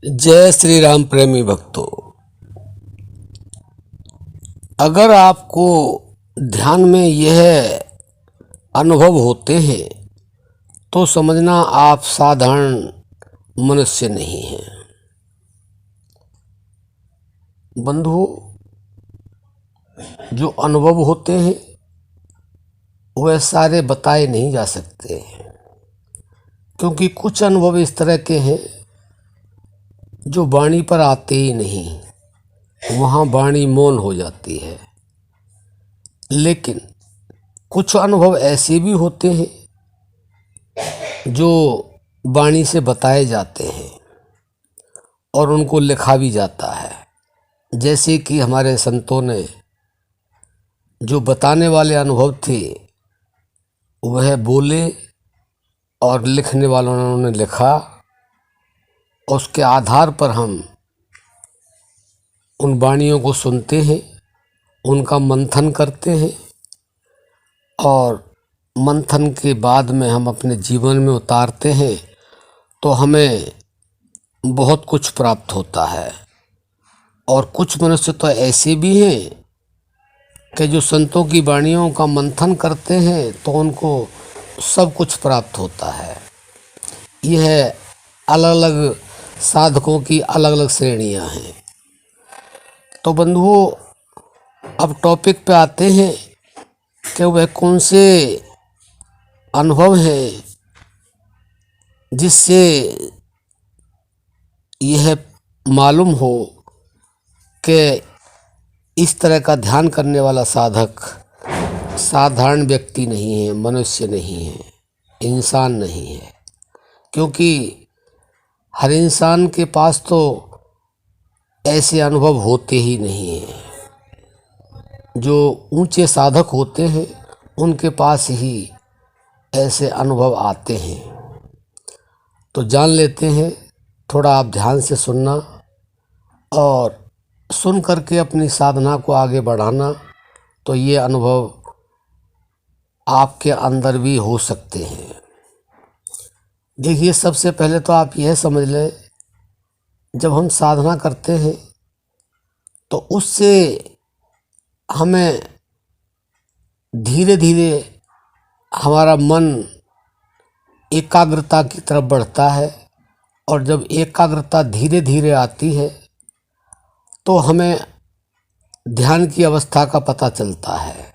जय श्री राम प्रेमी भक्तों। अगर आपको ध्यान में यह अनुभव होते हैं तो समझना आप साधारण मनुष्य नहीं हैं। बंधुओं, जो अनुभव होते हैं वह सारे बताए नहीं जा सकते, क्योंकि कुछ अनुभव इस तरह के हैं जो वाणी पर आते ही नहीं, वहाँ वाणी मौन हो जाती है। लेकिन कुछ अनुभव ऐसे भी होते हैं जो वाणी से बताए जाते हैं और उनको लिखा भी जाता है। जैसे कि हमारे संतों ने जो बताने वाले अनुभव थे वह बोले और लिखने वालों ने लिखा। उसके आधार पर हम उन वाणियों को सुनते हैं, उनका मंथन करते हैं और मंथन के बाद में हम अपने जीवन में उतारते हैं तो हमें बहुत कुछ प्राप्त होता है। और कुछ मनुष्य तो ऐसे भी हैं कि जो संतों की वाणियों का मंथन करते हैं तो उनको सब कुछ प्राप्त होता है। यह अलग अलग साधकों की अलग अलग श्रेणियां हैं। तो बंधुओं, अब टॉपिक पे आते हैं कि वह कौन से अनुभव हैं जिससे यह मालूम हो कि इस तरह का ध्यान करने वाला साधक साधारण व्यक्ति नहीं है, मनुष्य नहीं है, इंसान नहीं है। क्योंकि हर इंसान के पास तो ऐसे अनुभव होते ही नहीं हैं। जो ऊंचे साधक होते हैं उनके पास ही ऐसे अनुभव आते हैं। तो जान लेते हैं, थोड़ा आप ध्यान से सुनना और सुन करके अपनी साधना को आगे बढ़ाना, तो ये अनुभव आपके अंदर भी हो सकते हैं। देखिए, सबसे पहले तो आप यह समझ लें, जब हम साधना करते हैं तो उससे हमें धीरे धीरे हमारा मन एकाग्रता की तरफ बढ़ता है। और जब एकाग्रता धीरे धीरे आती है तो हमें ध्यान की अवस्था का पता चलता है।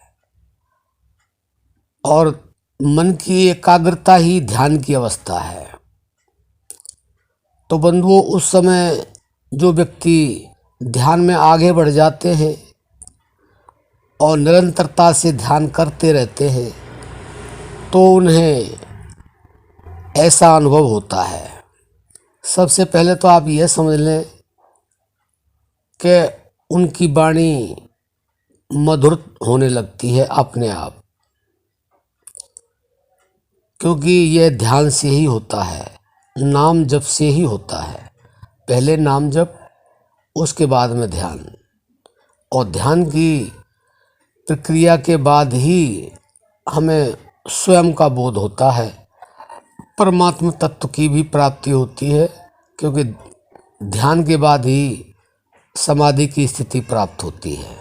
और मन की एकाग्रता ही ध्यान की अवस्था है। तो बंधुओं, उस समय जो व्यक्ति ध्यान में आगे बढ़ जाते हैं और निरंतरता से ध्यान करते रहते हैं तो उन्हें ऐसा अनुभव होता है। सबसे पहले तो आप यह समझ लें कि उनकी वाणी मधुर होने लगती है अपने आप, क्योंकि यह ध्यान से ही होता है, नाम जप से ही होता है। पहले नाम जप, उसके बाद में ध्यान। और ध्यान की प्रक्रिया के बाद ही हमें स्वयं का बोध होता है, परमात्मा तत्व की भी प्राप्ति होती है, क्योंकि ध्यान के बाद ही समाधि की स्थिति प्राप्त होती है।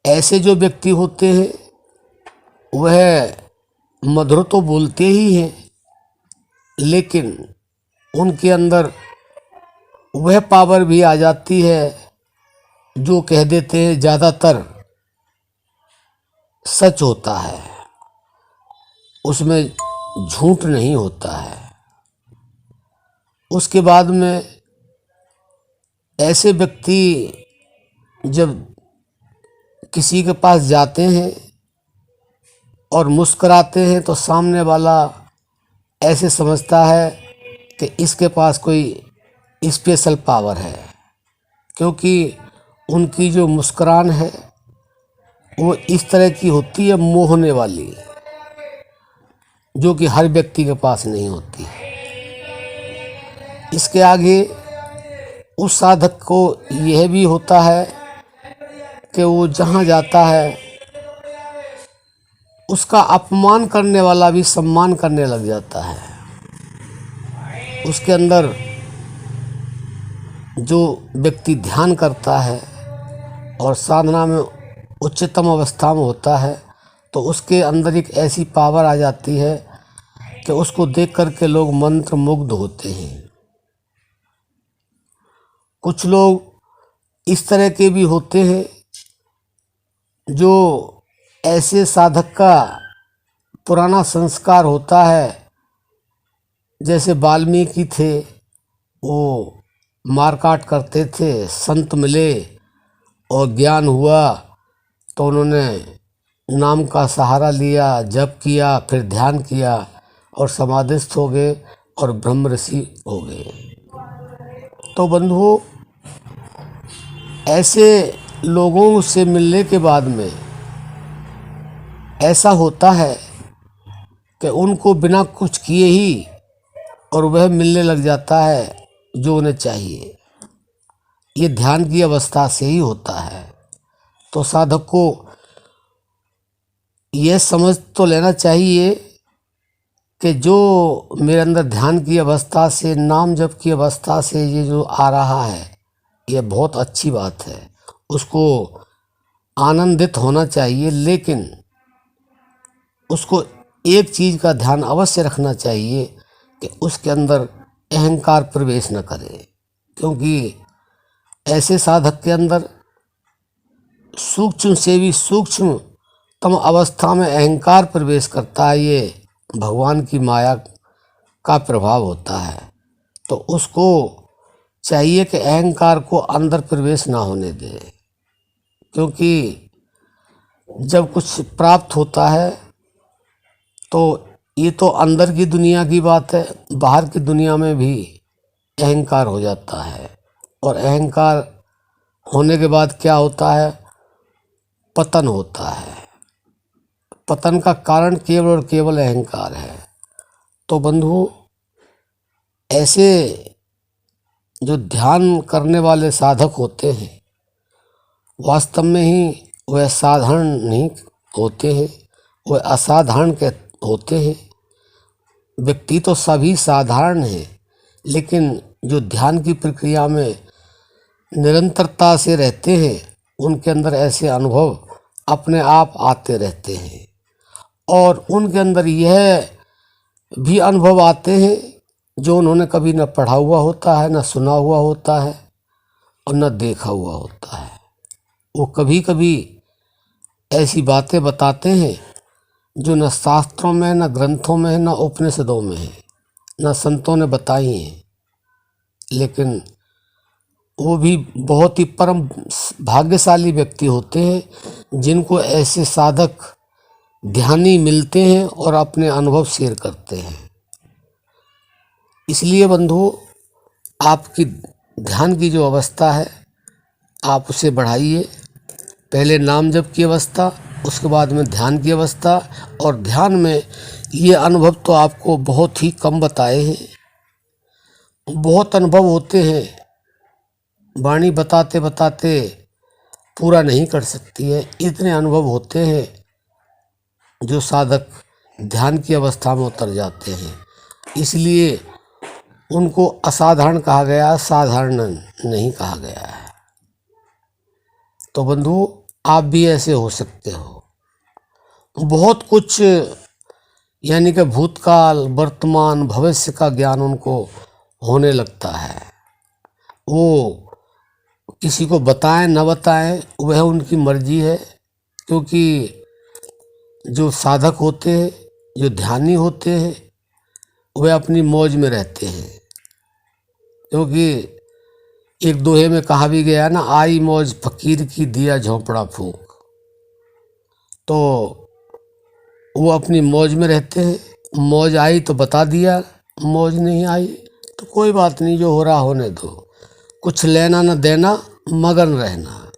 ऐसे जो व्यक्ति होते हैं वह मधुर तो बोलते ही हैं, लेकिन उनके अंदर वह पावर भी आ जाती है जो कह देते हैं ज़्यादातर सच होता है, उसमें झूठ नहीं होता है। उसके बाद में ऐसे व्यक्ति जब किसी के पास जाते हैं और मुस्कुराते हैं तो सामने वाला ऐसे समझता है कि इसके पास कोई स्पेशल पावर है, क्योंकि उनकी जो मुस्कुराहट है वो इस तरह की होती है, मोहने वाली, जो कि हर व्यक्ति के पास नहीं होती। इसके आगे उस साधक को यह भी होता है कि वो जहाँ जाता है उसका अपमान करने वाला भी सम्मान करने लग जाता है। उसके अंदर जो व्यक्ति ध्यान करता है और साधना में उच्चतम अवस्था में होता है तो उसके अंदर एक ऐसी पावर आ जाती है कि उसको देख करके लोग मंत्र मुग्ध होते हैं। कुछ लोग इस तरह के भी होते हैं जो ऐसे साधक का पुराना संस्कार होता है, जैसे वाल्मीकि थे, वो मारकाट करते थे, संत मिले और ज्ञान हुआ तो उन्होंने नाम का सहारा लिया, जप किया, फिर ध्यान किया और समाधिस्थ हो गए और ब्रह्म ऋषि हो गए। तो बंधुओं, ऐसे लोगों से मिलने के बाद में ऐसा होता है कि उनको बिना कुछ किए ही और वह मिलने लग जाता है जो उन्हें चाहिए। ये ध्यान की अवस्था से ही होता है। तो साधक को यह समझ तो लेना चाहिए कि जो मेरे अंदर ध्यान की अवस्था से, नाम जप की अवस्था से ये जो आ रहा है, ये बहुत अच्छी बात है, उसको आनंदित होना चाहिए। लेकिन उसको एक चीज़ का ध्यान अवश्य रखना चाहिए कि उसके अंदर अहंकार प्रवेश न करे, क्योंकि ऐसे साधक के अंदर सूक्ष्म से भी सूक्ष्मतम अवस्था में अहंकार प्रवेश करता है। ये भगवान की माया का प्रभाव होता है। तो उसको चाहिए कि अहंकार को अंदर प्रवेश ना होने दे, क्योंकि जब कुछ प्राप्त होता है तो ये तो अंदर की दुनिया की बात है, बाहर की दुनिया में भी अहंकार हो जाता है। और अहंकार होने के बाद क्या होता है? पतन होता है। पतन का कारण केवल और केवल अहंकार है। तो बंधु, ऐसे जो ध्यान करने वाले साधक होते हैं, वास्तव में ही वह साधारण नहीं होते हैं, वह असाधारण के होते हैं। व्यक्ति तो सभी साधारण हैं, लेकिन जो ध्यान की प्रक्रिया में निरंतरता से रहते हैं, उनके अंदर ऐसे अनुभव अपने आप आते रहते हैं। और उनके अंदर यह भी अनुभव आते हैं जो उन्होंने कभी न पढ़ा हुआ होता है, न सुना हुआ होता है और न देखा हुआ होता है। वो कभी कभी ऐसी बातें बताते हैं जो न शास्त्रों में, न ग्रंथों में, न उपनिषदों में है, न संतों ने बताई हैं। लेकिन वो भी बहुत ही परम भाग्यशाली व्यक्ति होते हैं जिनको ऐसे साधक ध्यानी मिलते हैं और अपने अनुभव शेयर करते हैं। इसलिए बंधु, आपकी ध्यान की जो अवस्था है, आप उसे बढ़ाइए। पहले नाम जप की अवस्था, उसके बाद में ध्यान की अवस्था। और ध्यान में ये अनुभव तो आपको बहुत ही कम बताए हैं, बहुत अनुभव होते हैं, वाणी बताते बताते पूरा नहीं कर सकती है। इतने अनुभव होते हैं जो साधक ध्यान की अवस्था में उतर जाते हैं। इसलिए उनको असाधारण कहा गया, साधारण नहीं कहा गया है। तो बंधु, आप भी ऐसे हो सकते हो। बहुत कुछ, यानी कि भूतकाल, वर्तमान, भविष्य का ज्ञान उनको होने लगता है। वो किसी को बताएं न बताएं, वह उनकी मर्जी है। क्योंकि जो साधक होते हैं, जो ध्यानी होते हैं, वे अपनी मौज में रहते हैं। क्योंकि एक दोहे में कहा भी गया ना, आई मौज फकीर की, दिया झोंपड़ा फूंक। तो वो अपनी मौज में रहते हैं। मौज आई तो बता दिया, मौज नहीं आई तो कोई बात नहीं, जो हो रहा होने दो। कुछ लेना न देना, मगन रहना।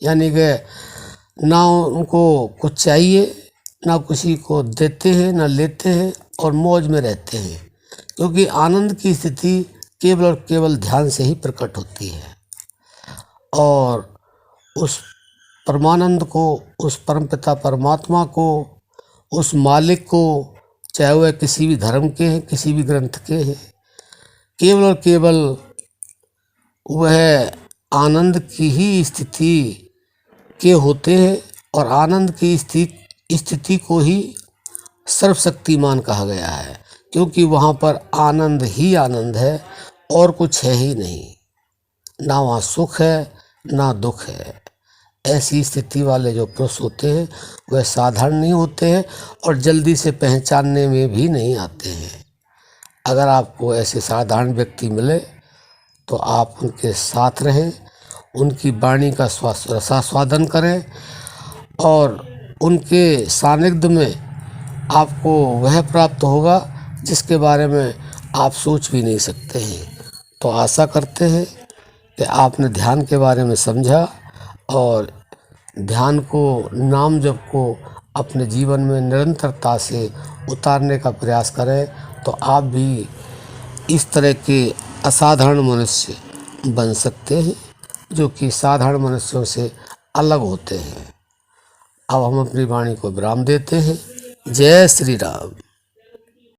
यानी कि ना उनको कुछ चाहिए, ना किसी को देते हैं, ना लेते हैं, और मौज में रहते हैं। क्योंकि आनंद की स्थिति केवल और केवल ध्यान से ही प्रकट होती है। और उस परमानंद को, उस परमपिता परमात्मा को, उस मालिक को, चाहे वह किसी भी धर्म के हैं, किसी भी ग्रंथ के हैं, केवल और केवल वह आनंद की ही स्थिति के होते हैं और आनंद की स्थिति को ही सर्वशक्तिमान कहा गया है, क्योंकि वहाँ पर आनंद ही आनंद है और कुछ है ही नहीं। ना वहाँ सुख है ना दुख है। ऐसी स्थिति वाले जो पुरुष होते हैं वह साधारण नहीं होते हैं और जल्दी से पहचानने में भी नहीं आते हैं। अगर आपको ऐसे साधारण व्यक्ति मिले तो आप उनके साथ रहें, उनकी वाणी का रसास्वादन करें और उनके सानिध्य में आपको वह प्राप्त होगा जिसके बारे में आप सोच भी नहीं सकते हैं। तो आशा करते हैं कि आपने ध्यान के बारे में समझा और ध्यान को, नाम जप को अपने जीवन में निरंतरता से उतारने का प्रयास करें तो आप भी इस तरह के असाधारण मनुष्य बन सकते हैं जो कि साधारण मनुष्यों से अलग होते हैं। अब हम अपनी वाणी को विराम देते हैं। जय श्री राम।